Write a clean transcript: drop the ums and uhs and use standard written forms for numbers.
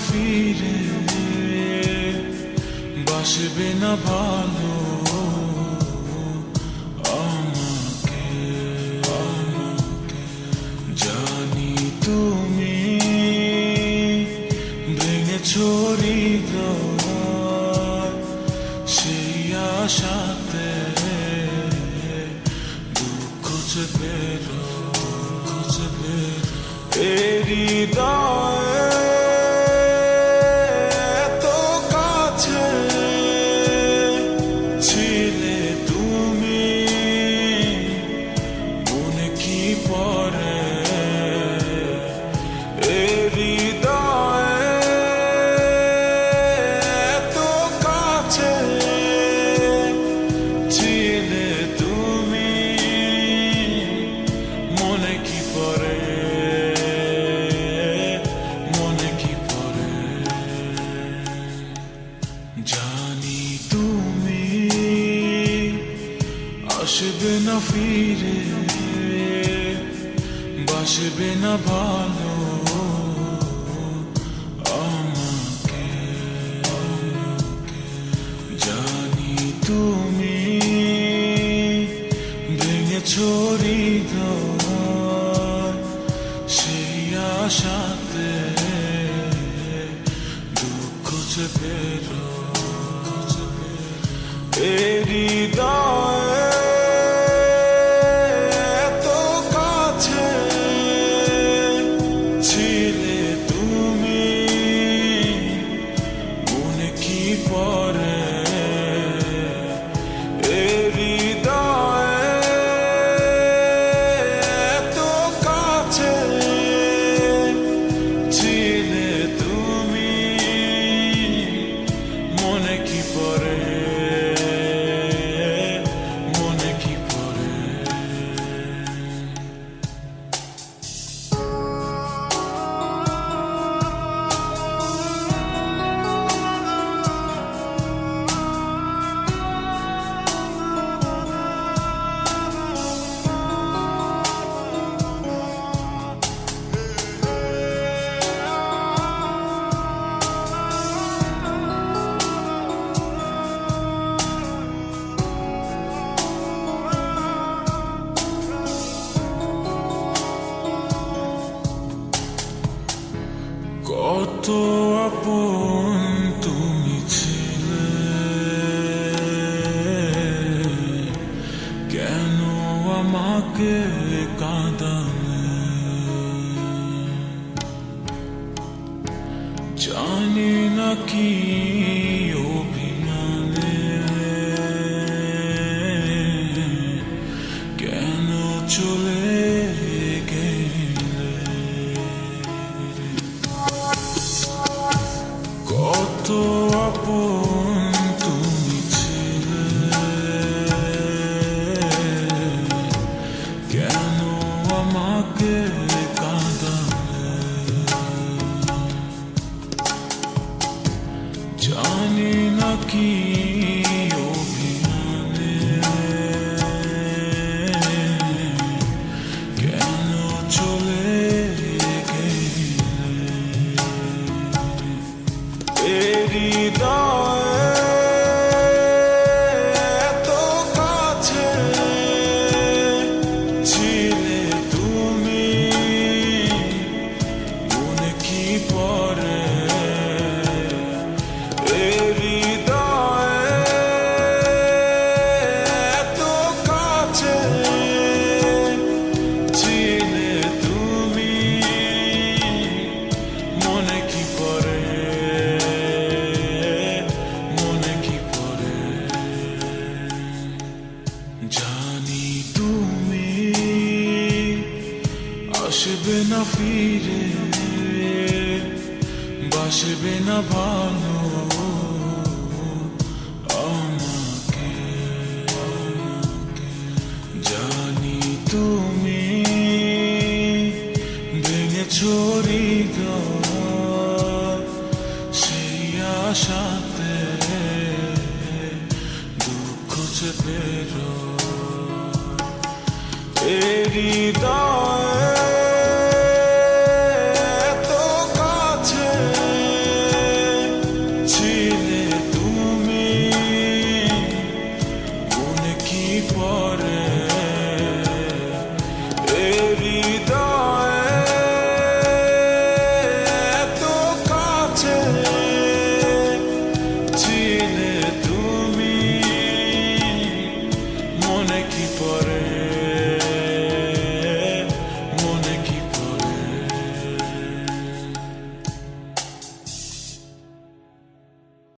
ফিরে, বাসবে না ভালো আমাকে। জানি তুমি ভেঙেছো হৃদয়, সেই আশাতে দুঃখ চেপে হৃদয় এত কাছে ছিলে তুমি, মনে কি পড়ে হৃদয় এত কাছে ছিলে তুমি, মনে কি পড়ে জানি তুমি আসবে না ফিরে, বাসবে না ভালো আমাকে। জানি তুমি ভেঙেছো হৃদয়, সেই আশাতে দুঃখ চেপে হৃদয় এত কাছে ছিলে তুমি, মনে কি পড়ে হৃদয় এত কাছে ছিলে তুমি, মনে কি পড়ে কত আপন তুমি ছিলে, কেন আমাকে কাঁদালে? জানি না কি অভিমানে কেন চলে কত আপন তুমি ছিলে, কেন আমাকে কাঁদালে? জানি না কি অভিমানে কেন চলে হৃদয় এত কাছে ছিলে তুমি, মনে কি পড়ে হৃদয় এত কাছে ছিলে তুমি, মনে কি পড়ে জানি তুমি আসবে না ফিরে, বাসবে না ভালো আমাকে। জানি তুমি ভেঙেছো হৃদয়, সেই আশাতে দুঃখ চেপে হৃদয়